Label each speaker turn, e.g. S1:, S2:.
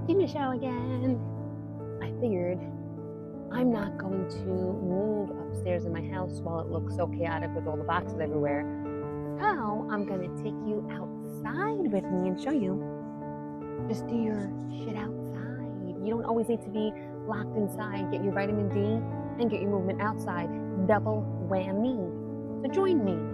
S1: Hey, Michelle again. I figured I'm not going to move upstairs in my house while it looks so chaotic with all the boxes everywhere. So I'm going to take you outside with me and show you. Just do your shit outside. You don't always need to be locked inside. Get your vitamin D and get your movement outside. Double whammy. So join me.